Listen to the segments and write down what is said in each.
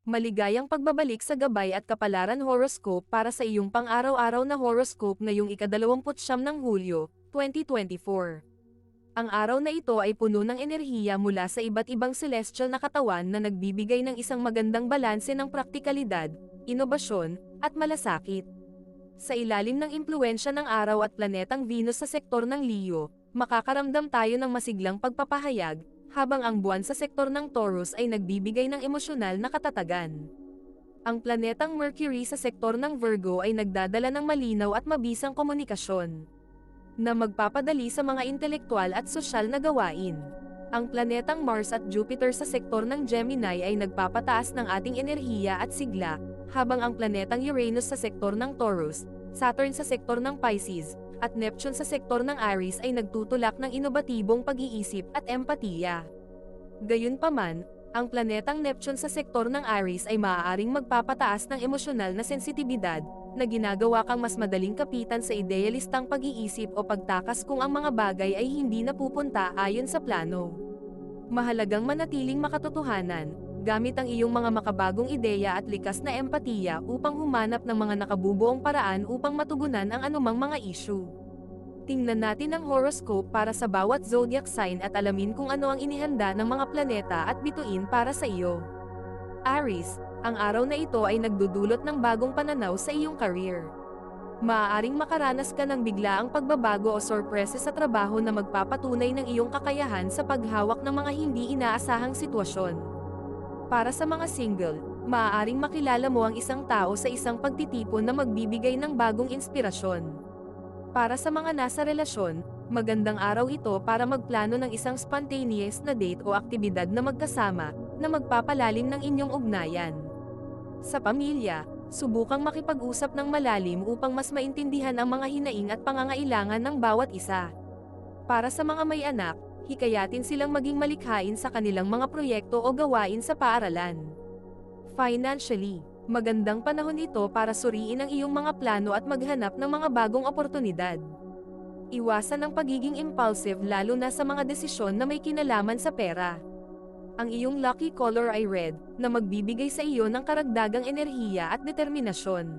Maligayang pagbabalik sa gabay at kapalaran horoscope para sa iyong pang-araw-araw na horoscope ngayong ika-29 ng Hulyo, 2024. Ang araw na ito ay puno ng enerhiya mula sa iba't ibang celestial na katawan na nagbibigay ng isang magandang balanse ng praktikalidad, inobasyon, at malasakit. Sa ilalim ng impluwensya ng araw at planetang Venus sa sektor ng Leo, makakaramdam tayo ng masiglang pagpapahayag, habang ang buwan sa sektor ng Taurus ay nagbibigay ng emosyonal na katatagan. Ang planetang Mercury sa sektor ng Virgo ay nagdadala ng malinaw at mabisang komunikasyon, na magpapadali sa mga intelektual at sosyal na gawain. Ang planetang Mars at Jupiter sa sektor ng Gemini ay nagpapataas ng ating enerhiya at sigla, habang ang planetang Uranus sa sektor ng Taurus, Saturn sa sektor ng Pisces, at Neptune sa sektor ng Aries ay nagtutulak ng inobatibong pag-iisip at empatiya. Gayunpaman, ang planetang Neptune sa sektor ng Aries ay maaaring magpapataas ng emosyonal na sensitibidad, na ginagawa kang mas madaling kapitan sa idealistang pag-iisip o pagtakas kung ang mga bagay ay hindi napupunta ayon sa plano. Mahalagang manatiling makatotohanan, gamit ang iyong mga makabagong ideya at likas na empatiya upang humanap ng mga nakabubuong paraan upang matugunan ang anumang mga issue. Tingnan natin ang horoscope para sa bawat zodiac sign at alamin kung ano ang inihanda ng mga planeta at bituin para sa iyo. Aries, ang araw na ito ay nagdudulot ng bagong pananaw sa iyong career. Maaaring makaranas ka ng biglaang pagbabago o sorpresa sa trabaho na magpapatunay ng iyong kakayahan sa paghawak ng mga hindi inaasahang sitwasyon. Para sa mga single, maaaring makilala mo ang isang tao sa isang pagtitipon na magbibigay ng bagong inspirasyon. Para sa mga nasa relasyon, magandang araw ito para magplano ng isang spontaneous na date o aktibidad na magkasama, na magpapalalim ng inyong ugnayan. Sa pamilya, subukang makipag-usap ng malalim upang mas maintindihan ang mga hinaing at pangangailangan ng bawat isa. Para sa mga may anak, hikayatin silang maging malikhain sa kanilang mga proyekto o gawain sa paaralan. Financially, magandang panahon ito para suriin ang iyong mga plano at maghanap ng mga bagong oportunidad. Iwasan ang pagiging impulsive lalo na sa mga desisyon na may kinalaman sa pera. Ang iyong lucky color ay red, na magbibigay sa iyo ng karagdagang enerhiya at determinasyon.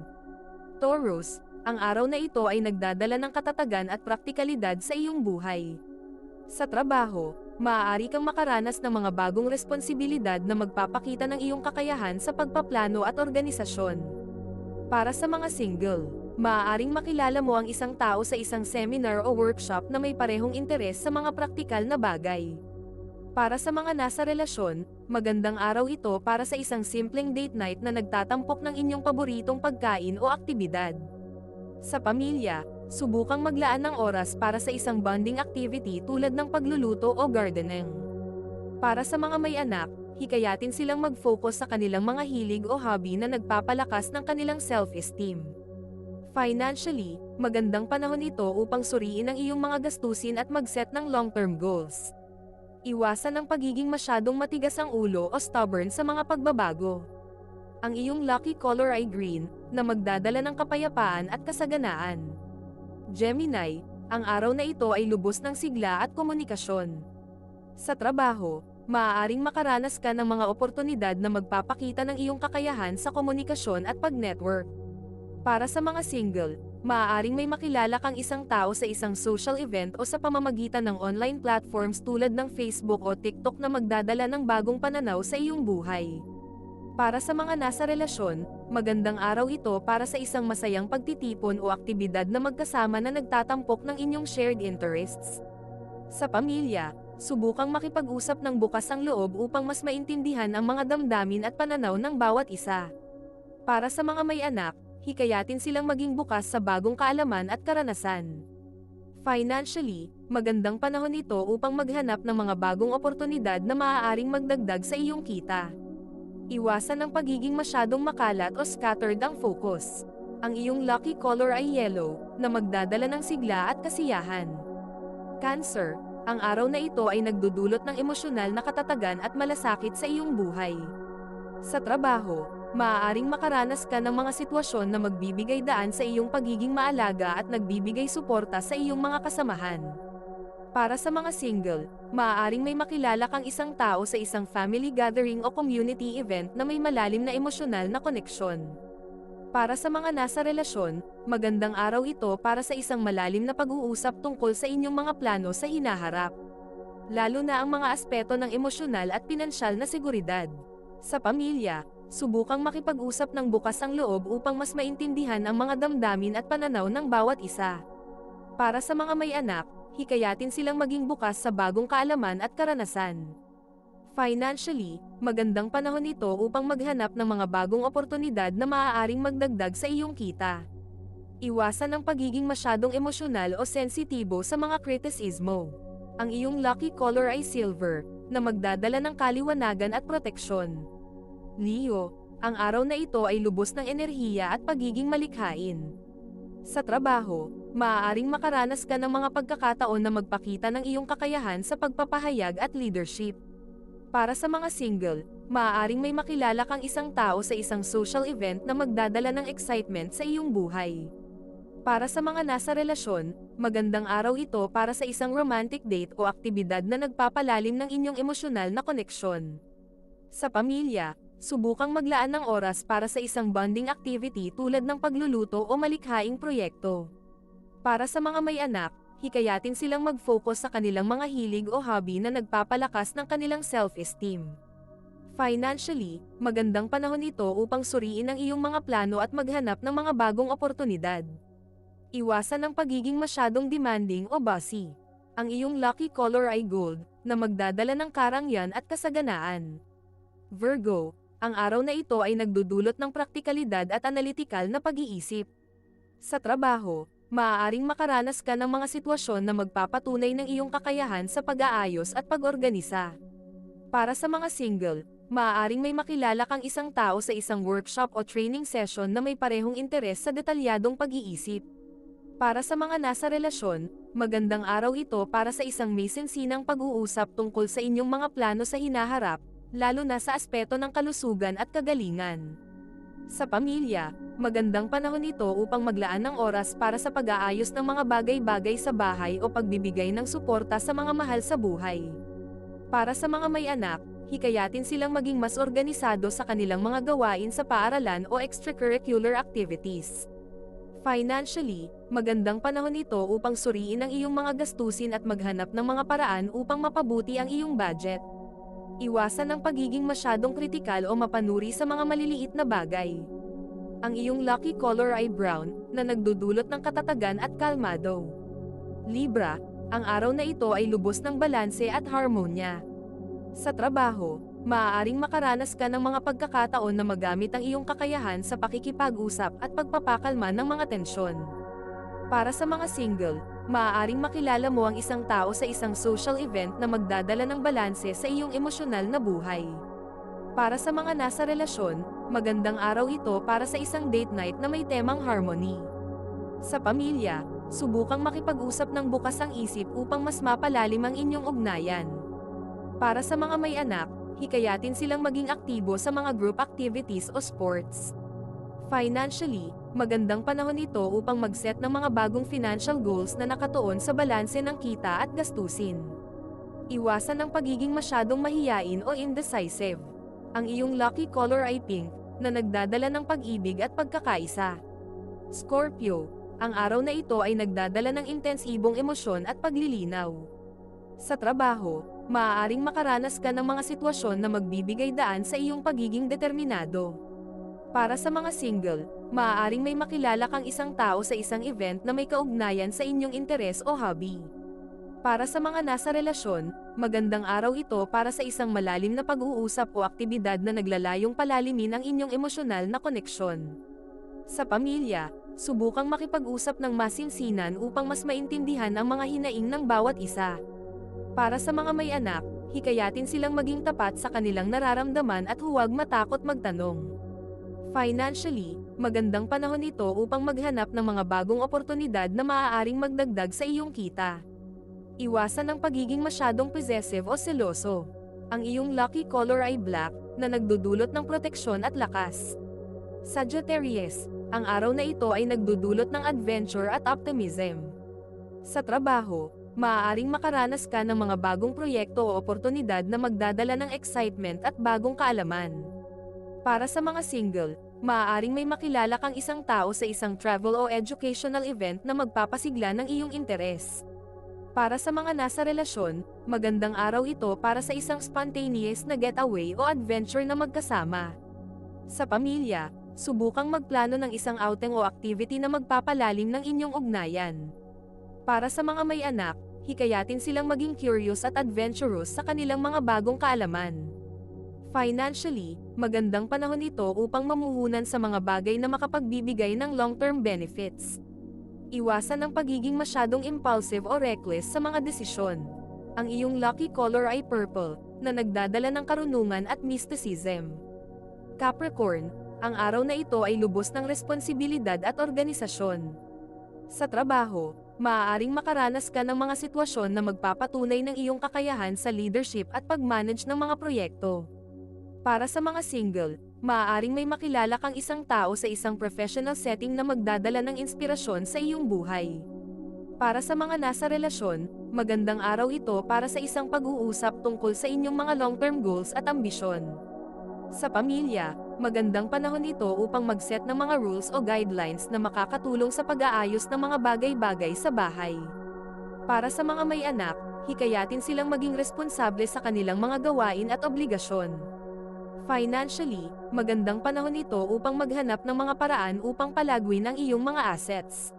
Taurus, ang araw na ito ay nagdadala ng katatagan at praktikalidad sa iyong buhay. Sa trabaho, maaari kang makaranas ng mga bagong responsibilidad na magpapakita ng iyong kakayahan sa pagpaplano at organisasyon. Para sa mga single, maaaring makilala mo ang isang tao sa isang seminar o workshop na may parehong interes sa mga praktikal na bagay. Para sa mga nasa relasyon, magandang araw ito para sa isang simpleng date night na nagtatampok ng inyong paboritong pagkain o aktibidad. Sa pamilya, subukang maglaan ng oras para sa isang bonding activity tulad ng pagluluto o gardening. Para sa mga may anak, hikayatin silang mag-focus sa kanilang mga hilig o hobby na nagpapalakas ng kanilang self-esteem. Financially, magandang panahon ito upang suriin ang iyong mga gastusin at mag-set ng long-term goals. Iwasan ang pagiging masyadong matigas ang ulo o stubborn sa mga pagbabago. Ang iyong lucky color ay green, na magdadala ng kapayapaan at kasaganaan. Gemini, ang araw na ito ay lubos ng sigla at komunikasyon. Sa trabaho, maaaring makaranas ka ng mga oportunidad na magpapakita ng iyong kakayahan sa komunikasyon at pag-network. Para sa mga single, maaaring may makilala kang isang tao sa isang social event o sa pamamagitan ng online platforms tulad ng Facebook o TikTok na magdadala ng bagong pananaw sa iyong buhay. Para sa mga nasa relasyon, magandang araw ito para sa isang masayang pagtitipon o aktibidad na magkasama na nagtatampok ng inyong shared interests. Sa pamilya, subukang makipag-usap ng bukas ang loob upang mas maintindihan ang mga damdamin at pananaw ng bawat isa. Para sa mga may anak, hikayatin silang maging bukas sa bagong kaalaman at karanasan. Financially, magandang panahon ito upang maghanap ng mga bagong oportunidad na maaaring magdagdag sa iyong kita. Iwasan ang pagiging masyadong makalat o scattered ang focus. Ang iyong lucky color ay yellow, na magdadala ng sigla at kasiyahan. Cancer, ang araw na ito ay nagdudulot ng emosyonal na katatagan at malasakit sa iyong buhay. Sa trabaho, maaaring makaranas ka ng mga sitwasyon na magbibigay daan sa iyong pagiging maalaga at nagbibigay suporta sa iyong mga kasamahan. Para sa mga single, maaaring may makilala kang isang tao sa isang family gathering o community event na may malalim na emosyonal na koneksyon. Para sa mga nasa relasyon, magandang araw ito para sa isang malalim na pag-uusap tungkol sa inyong mga plano sa hinaharap. Lalo na ang mga aspeto ng emosyonal at pinansyal na seguridad. Sa pamilya, subukang makipag-usap ng bukas ang loob upang mas maintindihan ang mga damdamin at pananaw ng bawat isa. Para sa mga may anak, hikayatin silang maging bukas sa bagong kaalaman at karanasan. Financially, magandang panahon ito upang maghanap ng mga bagong oportunidad na maaaring magdagdag sa iyong kita. Iwasan ang pagiging masyadong emosyonal o sensitibo sa mga kritisismo. Ang iyong lucky color ay silver, na magdadala ng kaliwanagan at proteksyon. Leo, ang araw na ito ay lubos ng enerhiya at pagiging malikhain. Sa trabaho, maaaring makaranas ka ng mga pagkakataon na magpakita ng iyong kakayahan sa pagpapahayag at leadership. Para sa mga single, maaaring may makilala kang isang tao sa isang social event na magdadala ng excitement sa iyong buhay. Para sa mga nasa relasyon, magandang araw ito para sa isang romantic date o aktibidad na nagpapalalim ng inyong emosyonal na koneksyon. Sa pamilya, subukang maglaan ng oras para sa isang bonding activity tulad ng pagluluto o malikhaing proyekto. Para sa mga may anak, hikayatin silang mag-focus sa kanilang mga hilig o hobby na nagpapalakas ng kanilang self-esteem. Financially, magandang panahon ito upang suriin ang iyong mga plano at maghanap ng mga bagong oportunidad. Iwasan ang pagiging masyadong demanding o bossy. Ang iyong lucky color ay gold, na magdadala ng karangyan at kasaganaan. Virgo, ang araw na ito ay nagdudulot ng praktikalidad at analytical na pag-iisip. Sa trabaho, maaaring makaranas ka ng mga sitwasyon na magpapatunay ng iyong kakayahan sa pag-aayos at pag-organisa. Para sa mga single, maaaring may makilala kang isang tao sa isang workshop o training session na may parehong interes sa detalyadong pag-iisip. Para sa mga nasa relasyon, magandang araw ito para sa isang masinsinang pag-uusap tungkol sa inyong mga plano sa hinaharap, lalo na sa aspeto ng kalusugan at kagalingan. Sa pamilya, magandang panahon ito upang maglaan ng oras para sa pag-aayos ng mga bagay-bagay sa bahay o pagbibigay ng suporta sa mga mahal sa buhay. Para sa mga may anak, hikayatin silang maging mas organisado sa kanilang mga gawain sa paaralan o extracurricular activities. Financially, magandang panahon ito upang suriin ang iyong mga gastusin at maghanap ng mga paraan upang mapabuti ang iyong budget. Iwasan ang pagiging masyadong kritikal o mapanuri sa mga maliliit na bagay. Ang iyong lucky color ay brown, na nagdudulot ng katatagan at kalmado. Libra, ang araw na ito ay lubos ng balanse at harmonya. Sa trabaho, maaaring makaranas ka ng mga pagkakataon na magamit ang iyong kakayahan sa pakikipag-usap at pagpapakalma ng mga tensyon. Para sa mga single, maaaring makilala mo ang isang tao sa isang social event na magdadala ng balanse sa iyong emosyonal na buhay. Para sa mga nasa relasyon, magandang araw ito para sa isang date night na may temang harmony. Sa pamilya, subukang makipag-usap ng bukas ang isip upang mas mapalalim ang inyong ugnayan. Para sa mga may anak, hikayatin silang maging aktibo sa mga group activities o sports. Financially, magandang panahon ito upang mag-set ng mga bagong financial goals na nakatuon sa balanse ng kita at gastusin. Iwasan ang pagiging masyadong mahiyain o indecisive. Ang iyong lucky color ay pink, na nagdadala ng pag-ibig at pagkakaisa. Scorpio, ang araw na ito ay nagdadala ng intensibong emosyon at paglilinaw. Sa trabaho, maaaring makaranas ka ng mga sitwasyon na magbibigay daan sa iyong pagiging determinado. Para sa mga single, maaaring may makilala kang isang tao sa isang event na may kaugnayan sa inyong interes o hobby. Para sa mga nasa relasyon, magandang araw ito para sa isang malalim na pag-uusap o aktibidad na naglalayong palalimin ang inyong emosyonal na koneksyon. Sa pamilya, subukang makipag-usap ng masinsinan upang mas maintindihan ang mga hinaing ng bawat isa. Para sa mga may anak, hikayatin silang maging tapat sa kanilang nararamdaman at huwag matakot magtanong. Financially, magandang panahon ito upang maghanap ng mga bagong oportunidad na maaaring magdagdag sa iyong kita. Iwasan ang pagiging masyadong possessive o seloso. Ang iyong lucky color ay black, na nagdudulot ng proteksyon at lakas. Sagittarius, ang araw na ito ay nagdudulot ng adventure at optimism. Sa trabaho, maaaring makaranas ka ng mga bagong proyekto o oportunidad na magdadala ng excitement at bagong kaalaman. Para sa mga single, maaaring may makilala kang isang tao sa isang travel o educational event na magpapasigla ng iyong interes. Para sa mga nasa relasyon, magandang araw ito para sa isang spontaneous na getaway o adventure na magkasama. Sa pamilya, subukang magplano ng isang outing o activity na magpapalalim ng inyong ugnayan. Para sa mga may anak, hikayatin silang maging curious at adventurous sa kanilang mga bagong kaalaman. Financially, magandang panahon ito upang mamuhunan sa mga bagay na makapagbibigay ng long-term benefits. Iwasan ang pagiging masyadong impulsive o reckless sa mga desisyon. Ang iyong lucky color ay purple, na nagdadala ng karunungan at mysticism. Capricorn, ang araw na ito ay lubos ng responsibilidad at organisasyon. Sa trabaho, maaaring makaranas ka ng mga sitwasyon na magpapatunay ng iyong kakayahan sa leadership at pag-manage ng mga proyekto. Para sa mga single, maaaring may makilala kang isang tao sa isang professional setting na magdadala ng inspirasyon sa iyong buhay. Para sa mga nasa relasyon, magandang araw ito para sa isang pag-uusap tungkol sa inyong mga long-term goals at ambisyon. Sa pamilya, magandang panahon ito upang mag-set ng mga rules o guidelines na makakatulong sa pag-aayos ng mga bagay-bagay sa bahay. Para sa mga may anak, hikayatin silang maging responsable sa kanilang mga gawain at obligasyon. Financially, magandang panahon ito upang maghanap ng mga paraan upang palagwin ang iyong mga assets.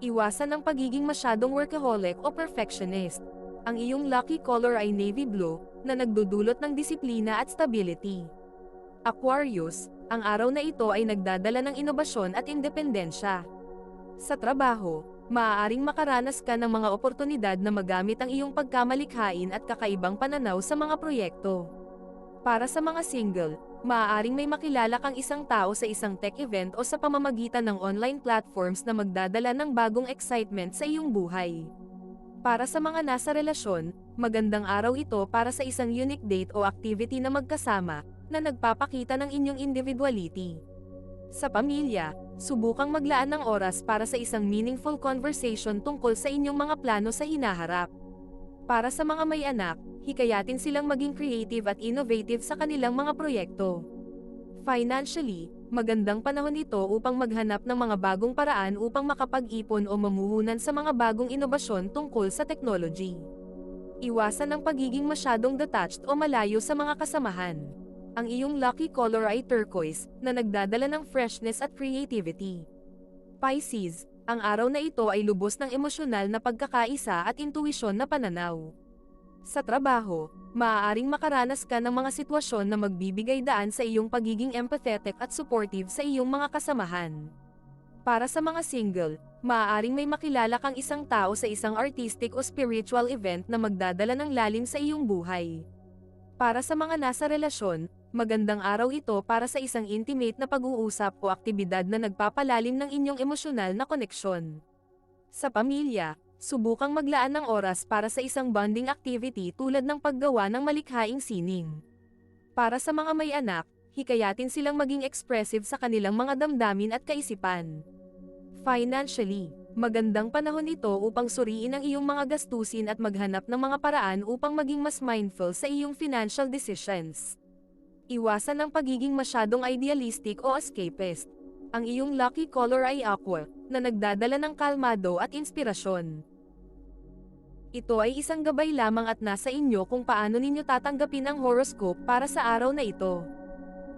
Iwasan ang pagiging masyadong workaholic o perfectionist. Ang iyong lucky color ay navy blue, na nagdudulot ng disiplina at stability. Aquarius, ang araw na ito ay nagdadala ng inobasyon at independensya. Sa trabaho, maaaring makaranas ka ng mga oportunidad na magamit ang iyong pagkamalikhain at kakaibang pananaw sa mga proyekto. Para sa mga single, maaaring may makilala kang isang tao sa isang tech event o sa pamamagitan ng online platforms na magdadala ng bagong excitement sa iyong buhay. Para sa mga nasa relasyon, magandang araw ito para sa isang unique date o activity na magkasama, na nagpapakita ng inyong individuality. Sa pamilya, subukang maglaan ng oras para sa isang meaningful conversation tungkol sa inyong mga plano sa hinaharap. Para sa mga may anak, hikayatin silang maging creative at innovative sa kanilang mga proyekto. Financially, magandang panahon ito upang maghanap ng mga bagong paraan upang makapag-ipon o mamuhunan sa mga bagong inobasyon tungkol sa technology. Iwasan ang pagiging masyadong detached o malayo sa mga kasamahan. Ang iyong lucky color ay turquoise, na nagdadala ng freshness at creativity. Pisces, ang araw na ito ay lubos ng emosyonal na pagkakaisa at intuisyon na pananaw. Sa trabaho, maaaring makaranas ka ng mga sitwasyon na magbibigay daan sa iyong pagiging empathetic at supportive sa iyong mga kasamahan. Para sa mga single, maaaring may makilala kang isang tao sa isang artistic o spiritual event na magdadala ng lalim sa iyong buhay. Para sa mga nasa relasyon, magandang araw ito para sa isang intimate na pag-uusap o aktibidad na nagpapalalim ng inyong emosyonal na koneksyon. Sa pamilya, subukang maglaan ng oras para sa isang bonding activity tulad ng paggawa ng malikhaing sining. Para sa mga may anak, hikayatin silang maging expressive sa kanilang mga damdamin at kaisipan. Financially, magandang panahon ito upang suriin ang iyong mga gastusin at maghanap ng mga paraan upang maging mas mindful sa iyong financial decisions. Iwasan ang pagiging masyadong idealistic o escapist. Ang iyong lucky color ay aqua, na nagdadala ng kalmado at inspirasyon. Ito ay isang gabay lamang at nasa inyo kung paano ninyo tatanggapin ang horoscope para sa araw na ito.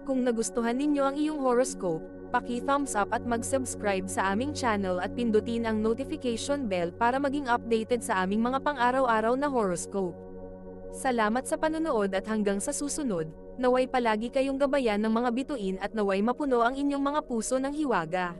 Kung nagustuhan ninyo ang iyong horoscope, paki-thumbs up at mag-subscribe sa aming channel at pindutin ang notification bell para maging updated sa aming mga pang-araw-araw na horoscope. Salamat sa panonood at hanggang sa susunod, naway palagi kayong gabayan ng mga bituin at naway mapuno ang inyong mga puso ng hiwaga.